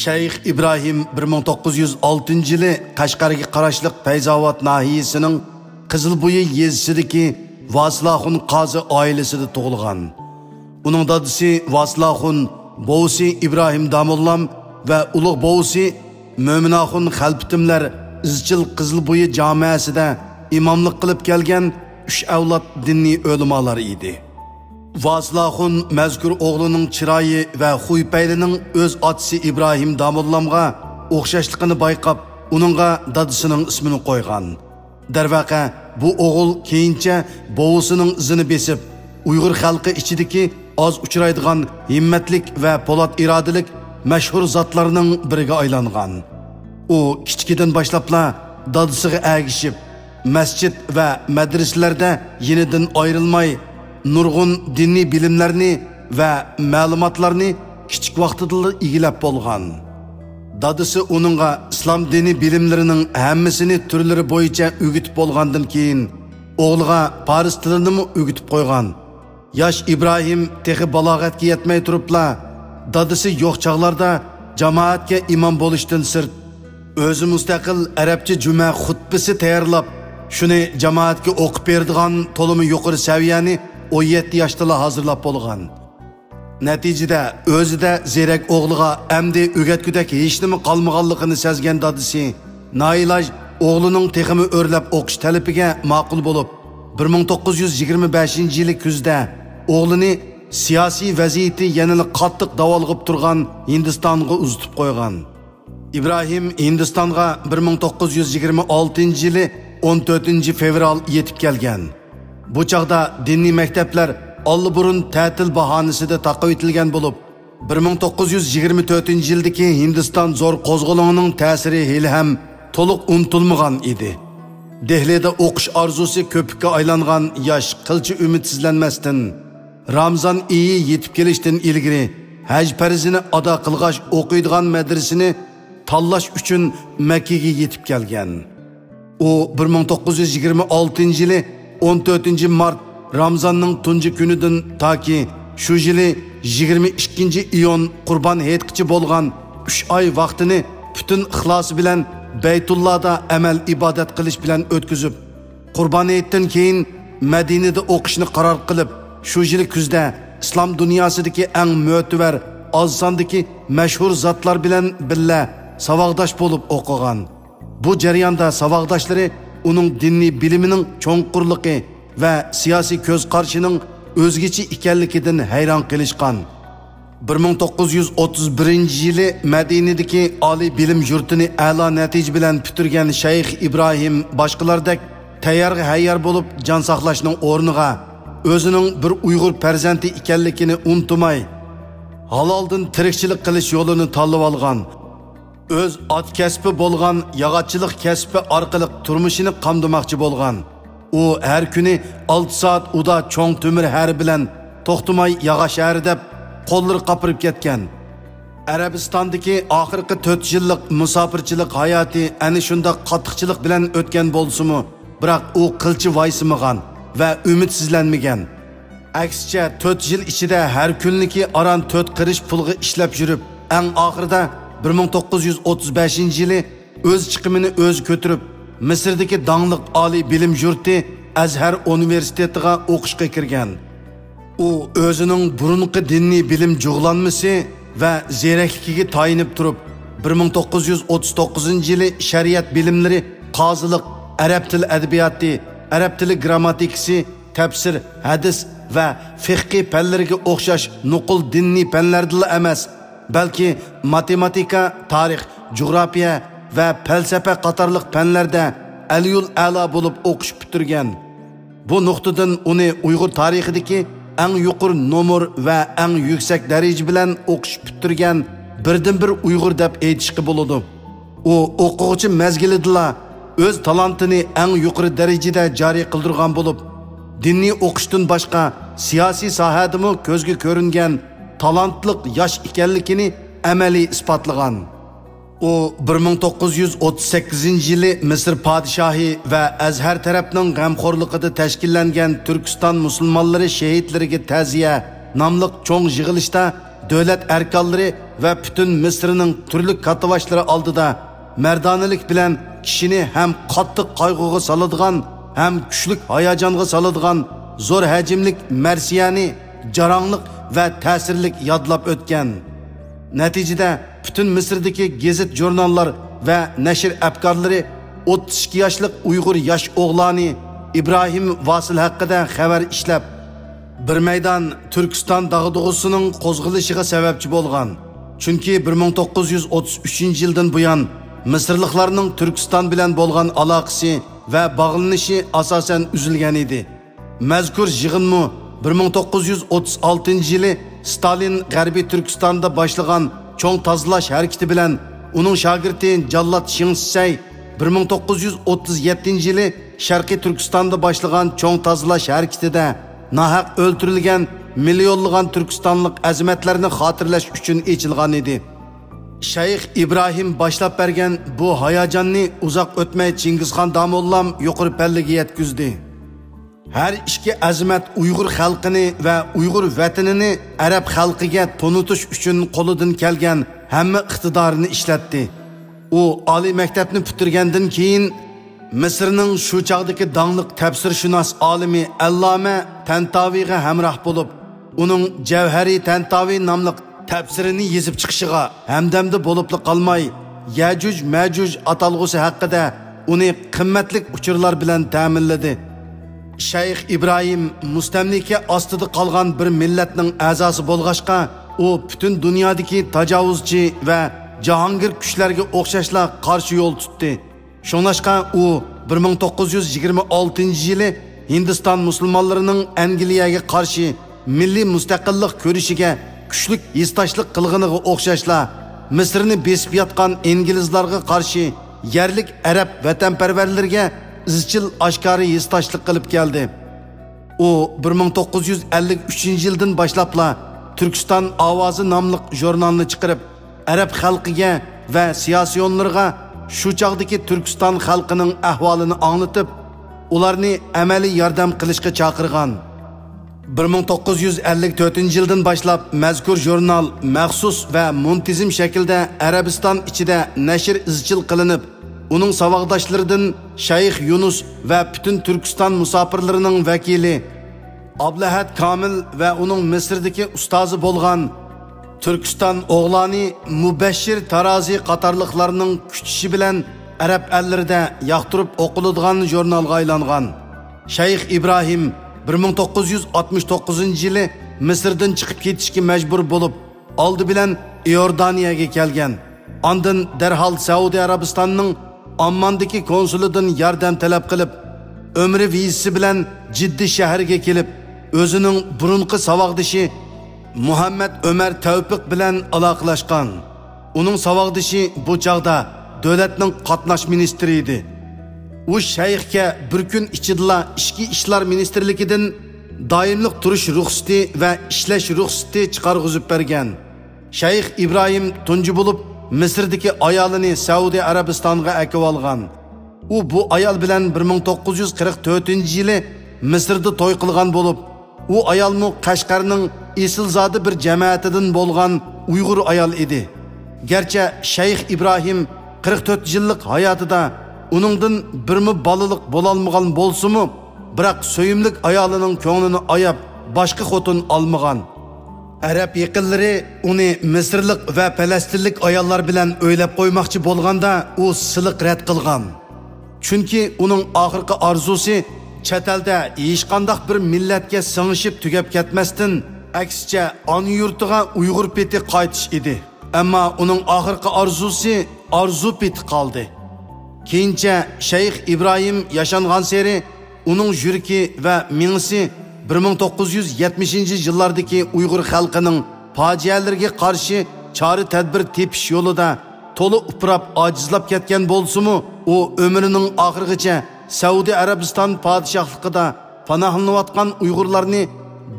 Shayx İbrahim 1906-yili Qashqarga qarashliq Fayzobod nahiyasining Qizilbuyi yezisidagi Vaslaxun qozi oilasida tug'ilgan. Uning dadisi Vaslaxun, bovsi İbrahim Damollam va ulug' bovsi Mo'minaxun Xalpitimlar izchil Qizilbuyi jamiasida imomlik qilib kelgan 3 avlod diniy o'limalar edi. Vaslaxun mazkur o'g'lining chiroyi va xuy-paylining o'z otasi İbrahim Damollamga o'xshashligini bayqab, uningga dadisining ismini qo'ygan. Darvaqa bu o'g'il keyincha bovisining izini besib, Uyg'ur xalqi ichidagi oz uchraydigan himmatlik va po'lat irodalik mashhur zotlarning biriga aylangan. U kichkidan boshlabla dadisiga agishib, masjid va madrasalarda yenidan ayrilmay nurg'un diniy bilimlarni va ma'lumotlarni kichik vaqtida egilab bo'lgan. Dadisi uningga islom diniy bilimlarining hammasini turlari bo'yicha o'rgatib bo'lgandan keyin o'g'liga Paris tilini o'rgatib qo'ygan. Yosh İbrahim texi balog'atga yetmay turibla, dadisi yo'q chog'larda jamoatga imom bo'lishdan sirt o'zi mustaqil arabcha juma xutbasi tayyorlab, shuni jamoatga o'qib beradigan to'limi yuqori saviyani 17 yoshda hazırlab bo'lgan. Natijada o'zida zerak o'g'liga amdi o'rgatgudak hech nima qolmaganligini sezgan dadisi noiloj o'g'lining teximi o'rlab o'qish talabiga ma'qul bo'lib, 1925-yil kuzda o'g'lini siyosiy vaziyati yanada qattiq davolg'ib turgan Hindistonga uzatib qo'ygan. İbrahim Hindistonga 1926-yili 14 fevral yetib kelgan. Bu chaqda diniy maktablar allburun ta'til bahonasida taqib etilgan bo'lib, 1924-yildagi Hindiston zo'r qo'zg'olonining ta'siri hali ham to'liq unutilmagan edi. Dehlida o'qish orzusi ko'pikka aylangan yosh qilchi umidsizlanmasdan Ramzon oyi yetib kelishdan ilgari haj farzini ado qilg'ash o'qiydigan madrasani tanlash uchun Makkaga yetib kelgan. U 1926-yili 14 mart Ramzanning tunji kunidan toki shu yili 22 iyun Qurban hayitgacha bo'lgan 3 oy vaqtini butun ixlosi bilan Baytullohda amal ibodat qilish bilan o'tkazib, Qurban hayitdan keyin Madinada o'qishni qaror qilib, shu yil kuzda islom dunyosidagi eng mo'tabar oz sondagi mashhur zotlar bilan birga savaqdosh bo'lib o'qigan. Bu jarayonda savaqdoshlari uning diniy bilimining cho'nqurligi va siyosiy ko'z qarshining o'zgacha ekanligidan hayron qilishgan. 1931-yili Madinadagi oliy bilim yurtini a'lo natija bilan bitirgan Shayx İbrahim boshqalardek tayyorga hayyor bo'lib jon saqlashning o'rniga o'zining bir Uyg'ur farzandi ekanligini unutmay, haloldan tirikchilik qilish yo'lini tanlab olgan. Öz at kasbi bo'lgan yog'ochchilik kasbi orqali turmushini qamdamoqchi bo'lgan. U har kuni 6 soat uda cho'ng temir har bilan to'xtamay yog'och shahri deb qo'llari qapirib ketgan. Arabistondagi oxirgi 4 yillik musofirchilik hayoti ana shunda qattiqchilik bilan o'tgan bo'lsa-mu, biroq u qilchi voysimagan va umidsizlanmagan. Aksicha 4 yil ichida har kunligi aran 4 qirish pulga ishlab yurib, eng oxirida 1935-yili o'z chiqimini o'z ko'tirib, Misrdagi dangliq oliy bilim yurti Azhar universitetiga o'qishga kirgan. U o'zining burunqi diniy bilim jug'lanmasi va zerakligiga tayinib turib, 1939-yili shariat bilimlari, qozilik, arab til adabiyoti, arab tili grammatikasi, tafsir, hadis va fiqh fanlariga o'xshash nuqul diniy fanlarda emas, balki matematika, tarix, jug'rofiya va falsafa qatorliq fanlarda aliyul a'lo bo'lib o'qish bitirgan. Bu nuqtadan uni Uyg'ur tarixidagi eng yuqori nomer va eng yuksak daraja bilan o'qish bitirgan birdan-bir Uyg'ur deb aytishga bo'ladi. U o'quvchi mezgilida o'z talantini eng yuqori darajada joriy qildirgan bo'lib, diniy o'qishdan boshqa siyosiy sohadimi ko'zga ko'ringan talantliq yosh ekanligini amaliy isbotlagan. U 1938-yili Misr podshohi va Azhar tarafning g'amxo'rligida tashkillangan Turkiston musulmonlari shahidlariga ta'ziya nomli cho'ng yig'ilishda davlat erkanlari va butun Misrning turli katavashlari oldida mardonalik bilan kishini ham qattiq qayg'uga soladigan, ham kuchli hayajonga soladigan zo'r hajmlik marsiyani jarangliq va ta'sirlik yodlab o'tgan. Natijada butun Misrdagi gazet jurnallar va nashr afkorlari 32 yoshlik Uyg'ur yosh o'g'loni İbrahim Vasil haqida xabar ishlab, bir maydon Turkiston dag'dug'usining qo'zg'ilishiga sababchi bo'lgan. Chunki 1933-yildan buyon Misrliklarning Turkiston bilan bo'lgan aloqasi va bog'lanishi asosan uzilgan edi. Mazkur yig'inmi 1936-yili Stalin G'arbiy Turkistonda boshlagan cho'ng tozalash harakati bilan uning shogirdi Jallod Shinsay 1937-yili Sharqiy Turkistonda boshlagan cho'ng tozalash harakatida nahaq o'ldirilgan millionlagan Turkistonlik azimatlarni xotirlash uchun echilgan edi. Shayx İbrahim boshlab bergan bu hayajonni uzoq o'tmay Chingizxon Damollam yuqori pallaga yetkazdi. Her iki azimat Uyg'ur xalqini va Uyg'ur vatanini Arab xalqiga tonutish uchun qo'lidan kelgan hamma iqtidorini ishlatdi. U oliy maktabni bitirgandan keyin Misrning shu chog'dagi dangliq tafsirshunos olimi Alloma Tantaviga hamroh bo'lib, uning Javhari Tantavi nomli tafsirini yezib chiqishiga hamdamda bo'libli qolmay, Yajuj Majuj atalg'usi haqida uni qimmatli uchurlar bilan ta'minladi. Shayx İbrahim mustamlika ostida qolgan bir millatning a'zosi bo'lg'achqa, u butun dunyodagi tajovuzchi va jahongir kuchlarga o'xshashla qarshi yo'l tutdi. Shuningdek, u 1926-yili Hindiston musulmonlarining Angliyaga qarshi milliy mustaqillik ko'rishiga kuchli hissdoshlik qilganiga o'xshashla Misrni besib yotgan inglizlarga qarshi yerlik arab vatanparvarlarga izchil oshkora hissdoshlik qilib keldi. U 1953-yildan boshlabla Turkiston ovozi nomli jurnalni chiqarib, arab xalqiga va siyosiyonlarga shu chog'dagi Turkiston xalqining ahvolini anglatib, ularni amaliy yordam qilishga chaqirgan. 1954-yildan boshlab mazkur jurnal maxsus va muntazam shaklda Arabiston ichida nashr izchil qilinib, uning savaqdoshlaridan Shayx Yunus va butun Turkiston musofirlarining vakili Ablahat Komil va uning Misrdagi ustozi bo'lgan Turkiston o'g'loni Mubashshir Tarozi qatorliqlarning kuchishi bilan arab ellarida yoqtirib o'qiladigan jurnalga aylangan. Shayx İbrahim 1969-yili Misrdan chiqib ketishga majbur bo'lib, oldi bilan Iordaniyaga kelgan. Ondan darhol Saudiya Arabistonining Ammondagi konsulidan yordam talab qilib, umri vizasi bilan Jiddi shahriga kelib, o'zining burunqi savaqdishi Muhammad Ömer Tevfik bilan aloqalashgan. Uning savaqdishi bu chaqda davlatning qatnash ministri edi. U shayxga bir kun ichida ichki ishlar ministrligidan doimlik turish ruxsati va ishlash ruxsati chiqarg'izib bergan. Shayx İbrahim tunji bo'lib Misrdagi ayolini Saudiya Arabistonga akib olgan. U bu ayol bilan 1944-yili Misrda to'y qilgan bo'lib, u ayolmi Qashqarning esilzodi bir jamoatidan bo'lgan Uyg'ur ayol edi. Gerçi Shayx İbrahim 44 yillik hayotida uningdan birmi balaliq bo'lolmagan bo'lsa-mu, biroq so'yimlik ayolining ko'nglini ayab boshqa xotin olmagan. Arab yaqinlari uni Misrlik va Falastinlik ayollar bilan o'ylab qo'ymoqchi bo'lganda u siliq rad qilgan. Chunki uning oxirgi orzusi chet elda hech qanday bir millatga singishib tugab ketmasdan, aksicha ona yurtiga Uyg'ur peti qaytish edi. Ammo uning oxirgi orzusi orzu peti qoldi. Keyincha Shayx İbrahim yaşangan seri uning yurki va mingisi 1970-yillardagi Uyg'ur xalqining fojialarga qarshi chora tadbir tepish yo'lida to'li uprab ojizlab ketgan bo'lsa-mu, u umrining oxirigacha Saudiya Arabiston podshohligida panohlanayotgan Uyg'urlarni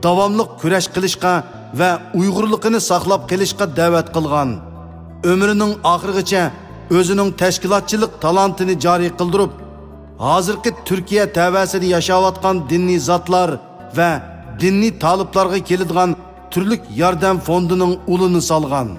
davomli kurash qilishga va Uyg'urligini saqlab qolishga da'vat qilgan. Umrining oxirigacha o'zining tashkilotchilik talantini joriy qildirib, hozirgi Turkiya tavasida yashayotgan diniy zotlar va diniy taliblarga keladigan türlük yordam fondining ulini solgan.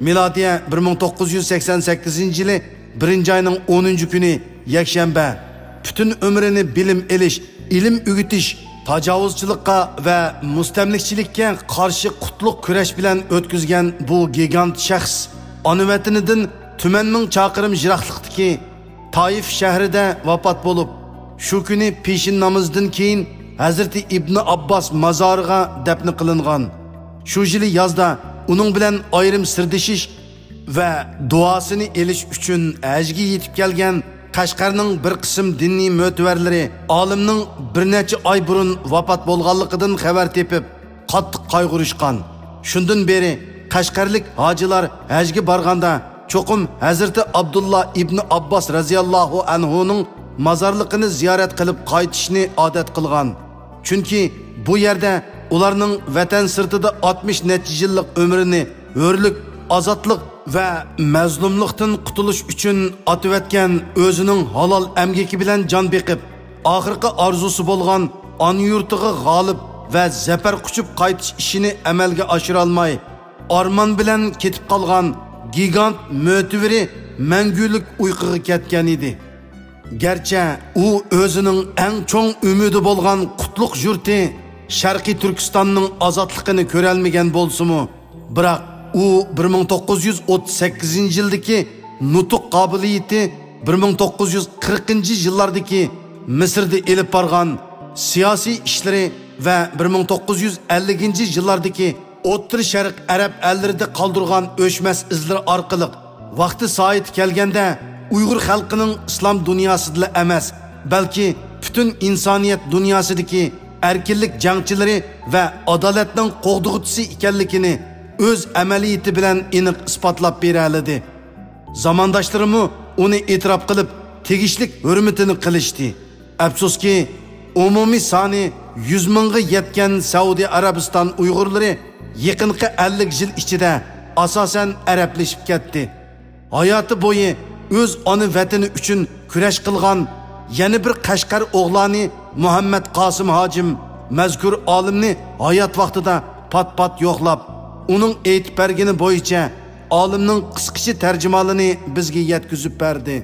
Milodiya 1988 yili 1-oyning 10-kuni yakshanba butun umrini bilim elish, ilm o'gitish, tajovuzchilikqa va mustamlikchilikka qarshi qutlug' kurash bilan o'tkazgan bu gigant shaxs ona vatanidan tuman ming chaqirim yiroqlikdagi Taif shahrida vafot bo'lib, shu kuni peshin namozidan keyin Hazrati Ibn Abbas mazoriga dafn qilingan. Shu yili yozda uning bilan ayrim sirdishish va duosini elish uchun hajga yetib kelgan Qashqarning bir qism diniy mo'tavarlari olimning bir necha oy burun vafot bo'lganligidan xabar tepib, qattiq qayg'urishgan. Shundan beri Qashqarlik hojilar hajga borganda cho'qim Hazrati Abdullah ibn Abbas radhiyallohu anhuning mazorligini ziyorat qilib qaytishni odat qilgan. Chunki bu yerda ularning vatan sirtida 60 necha yillik umrini hurlik, ozodlik va mazlumlikdan qutulish uchun otivatgan o'zining halol amgaki bilan jon beqib, oxirgi orzusi bo'lgan ona yurtiga g'olib va zafar quchib qaytish ishini amalga oshira olmay, armon bilan ketib qolgan gigant mo'tiviri mangulik uyquga ketgan edi. Gerçi u o'zining eng cho'ng umidi bo'lgan qutlug' yurti Sharqiy Turkistonning ozodligini ko'ra olmagan bo'lsa-mu, biroq u 1938 yildagi nutuq qobiliyati 1940-yillardagi Misrda elib borgan siyosiy ishlari va 1950-yillardagi O'rta Sharq arab ellarida qoldirgan o'chmas izlar orqali vaqti soat kelganda Uyg'ur xalqining islom dunyosida emas, balki butun insoniyat dunyosidagi erkinlik jangchilari va adolatning qo'g'dug'chisi ekanligini o'z amaliyati bilan aniq isbotlab bera oladi. Zamondoshlari uni e'tirof qilib, tegishlik hurmatini qilishdi. Afsuski, umumiy soni 100 mingga yetgan Saudiya Arabiston Uyg'urlari yaqinqi 50 yil ichida asosan arablashib ketdi. Hayoti bo'yi o'z ona vatani uchun kurash qilgan yana bir Qashqar o'g'loni Muhammad Qosim hojim mazkur olimni hayot vaqtida pat-pat yo'qlab, uning aytib bergani bo'yicha olimning qisqacha tarjimonini bizga yetkazib berdi.